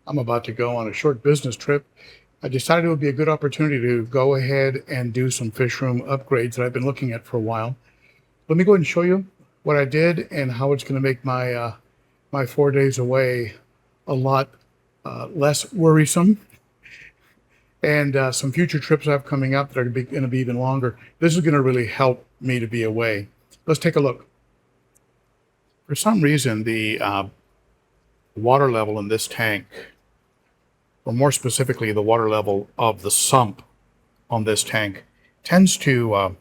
I'm about to go on a short business trip. I decided it would be a good opportunity to go ahead and do some fish room upgrades that I've been looking at for a while. Let me go ahead and show you what I did and how it's going to make my 4 days away a lot less worrisome, and some future trips I have coming up that are going to be even longer. This is going to really help me to be away. Let's take a look. For some reason, the water level in this tank, or more specifically, the water level of the sump on this tank, tends to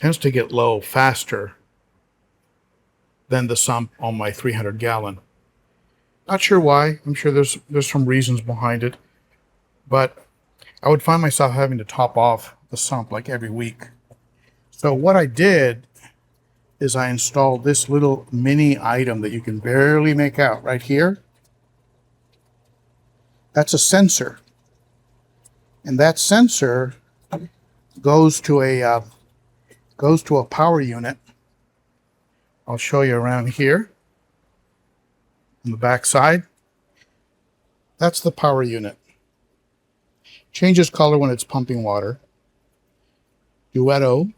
get low faster than the sump on my 300 gallon. Not sure why. I'm sure there's some reasons behind it, but I would find myself having to top off the sump like every week. So what I did is I installed this little mini item that you can barely make out right here. That's a sensor, and that sensor goes to a power unit. I'll show you around here on the back side. That's the power unit. Changes color when it's pumping water. Ben.o.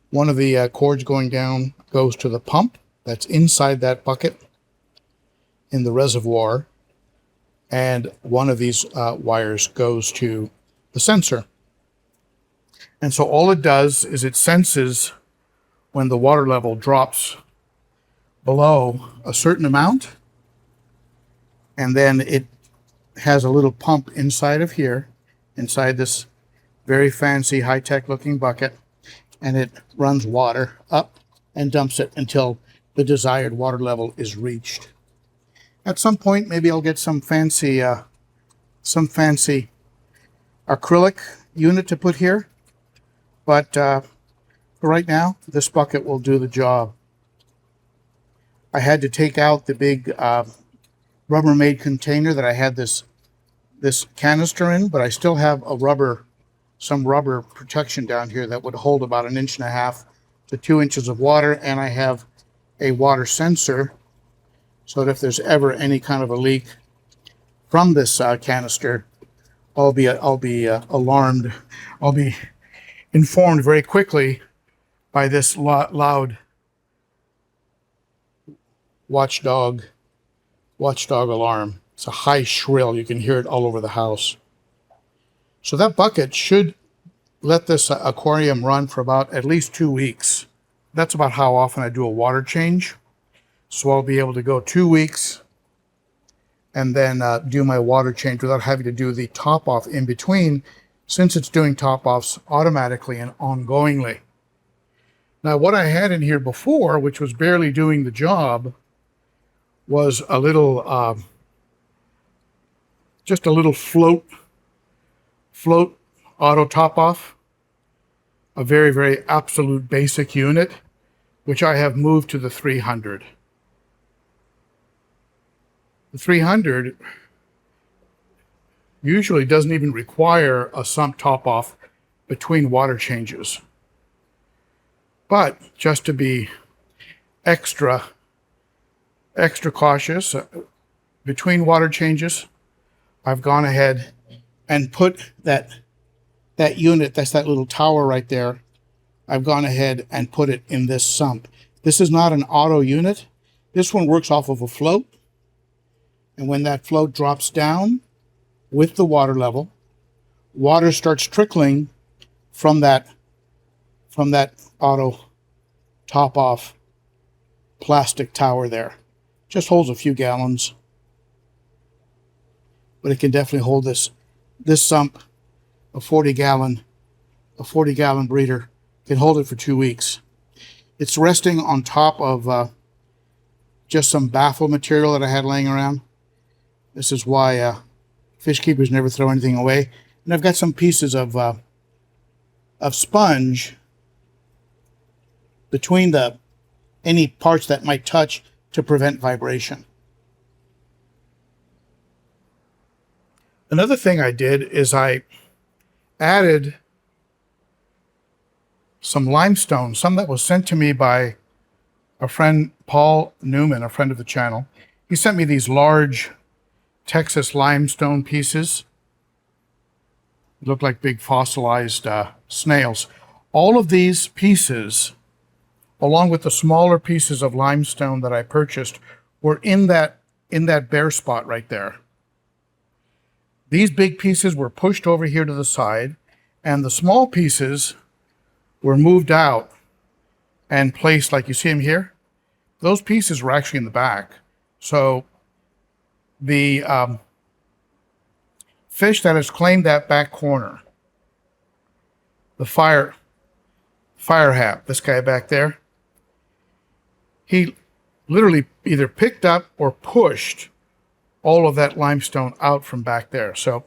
One of the cords going down goes to the pump that's inside that bucket in the reservoir, and one of these wires goes to the sensor. And so all it does is it senses when the water level drops below a certain amount, and then it has a little pump inside of here, inside this very fancy high-tech looking bucket, and it runs water up and dumps it until the desired water level is reached. At some point, maybe I'll get some fancy acrylic unit to put here, but for right now, this bucket will do the job. I had to take out the big Rubbermaid container that I had this canister in, but I still have some rubber protection down here that would hold about 1.5 inches to 2 inches of water, and I have a water sensor so that if there's ever any kind of a leak from this canister, I'll be alarmed. I'll be informed very quickly by this loud watchdog alarm. It's a high shrill. You can hear it all over the house. So that bucket should let this aquarium run for about at least 2 weeks. That's about how often I do a water change. So I'll be able to go 2 weeks and then do my water change without having to do the top off in between, since it's doing top offs automatically and ongoingly. Now, what I had in here before, which was barely doing the job, was a little, just a little float auto top off, a very, very absolute basic unit, which I have moved to the 300. The 300 usually doesn't even require a sump top off between water changes. But just to be extra cautious, between water changes, I've gone ahead and put that unit, that's that little tower right there, I've gone ahead and put it in this sump. This is not an auto unit. This one works off of a float. And when that float drops down with the water level, water starts trickling from that auto top off plastic tower there. Just holds a few gallons, but it can definitely hold this sump, a 40 gallon breeder, can hold it for 2 weeks. It's resting on top of just some baffle material that I had laying around. This is why fish keepers never throw anything away. And I've got some pieces of sponge between any parts that might touch to prevent vibration. Another thing I did is I added some limestone, some that was sent to me by a friend, Paul Newman, a friend of the channel. He sent me these large Texas limestone pieces. Look like big fossilized snails. All of these pieces, along with the smaller pieces of limestone that I purchased, were in that bare spot right there. These big pieces were pushed over here to the side, and the small pieces were moved out and placed like you see them here. Those pieces were actually in the back. So the fish that has claimed that back corner, the fire hat, this guy back there, he literally either picked up or pushed all of that limestone out from back there. So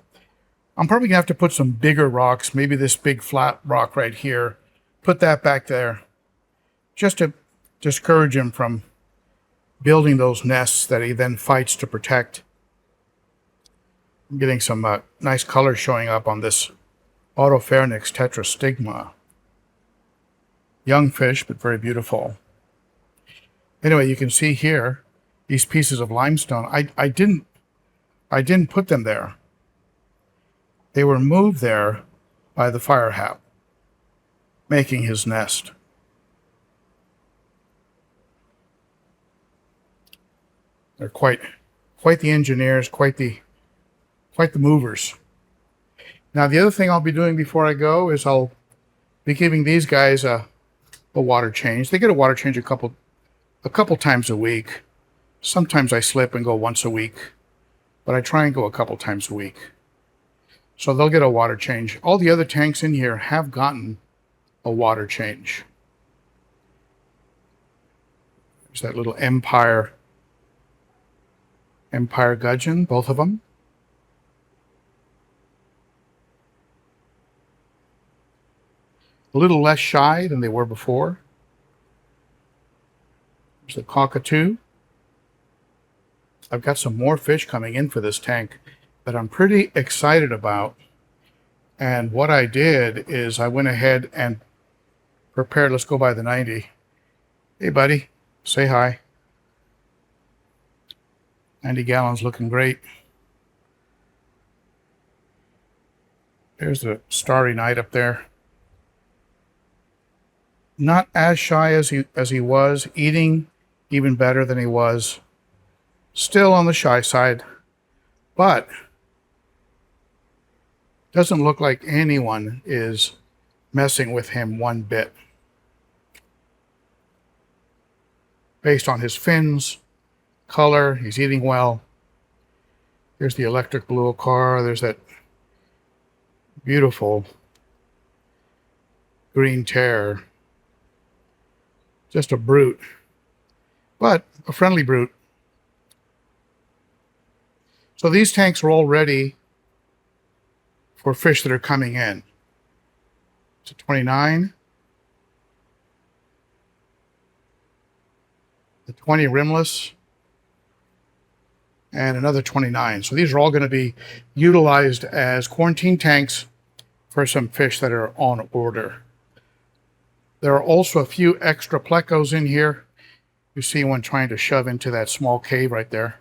I'm probably gonna have to put some bigger rocks, maybe this big flat rock right here, put that back there, just to discourage him from building those nests that he then fights to protect. I'm getting some nice colors showing up on this Autopharynx tetrastigma. Young fish, but very beautiful. Anyway, you can see here these pieces of limestone. I didn't put them there. They were moved there by the fire hat, making his nest. They're quite the engineers, quite the movers. Now, the other thing I'll be doing before I go is I'll be giving these guys a water change. They get a water change a couple times a week. Sometimes I slip and go once a week, but I try and go a couple times a week. So they'll get a water change. All the other tanks in here have gotten a water change. There's that little Empire gudgeon, both of them. A little less shy than they were before. There's the cockatoo. I've got some more fish coming in for this tank that I'm pretty excited about. And what I did is I went ahead and prepared, let's go by the 90. Hey buddy, say hi. 90 gallons looking great. There's the Starry Night up there. Not as shy as he was, eating even better than he was. Still on the shy side, but doesn't look like anyone is messing with him one bit. Based on his fins, color, he's eating well. There's the electric blue car. There's that beautiful green terror. Just a brute, but a friendly brute. So these tanks are all ready for fish that are coming in. So 29, the 20 rimless, and another 29. So these are all going to be utilized as quarantine tanks for some fish that are on order. There are also a few extra plecos in here. You see one trying to shove into that small cave right there.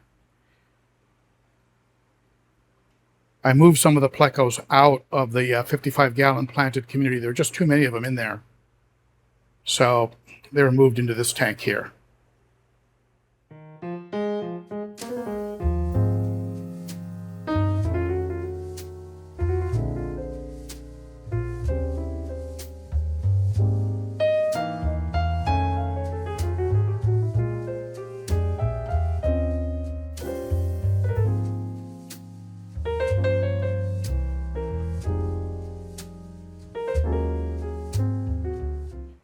I moved some of the plecos out of the 55-gallon planted community. There are just too many of them in there. So they were moved into this tank here.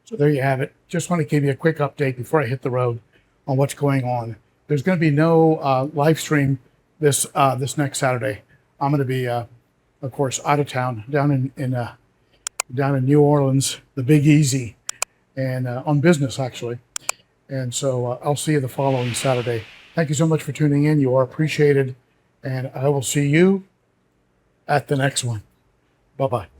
So there you have it. Just want to give you a quick update before I hit the road on what's going on. There's going to be no live stream this next Saturday. I'm going to be, of course, out of town, down in New Orleans, the Big Easy, and on business actually. And so I'll see you the following Saturday. Thank you so much for tuning in. You are appreciated, and I will see you at the next one. Bye-bye.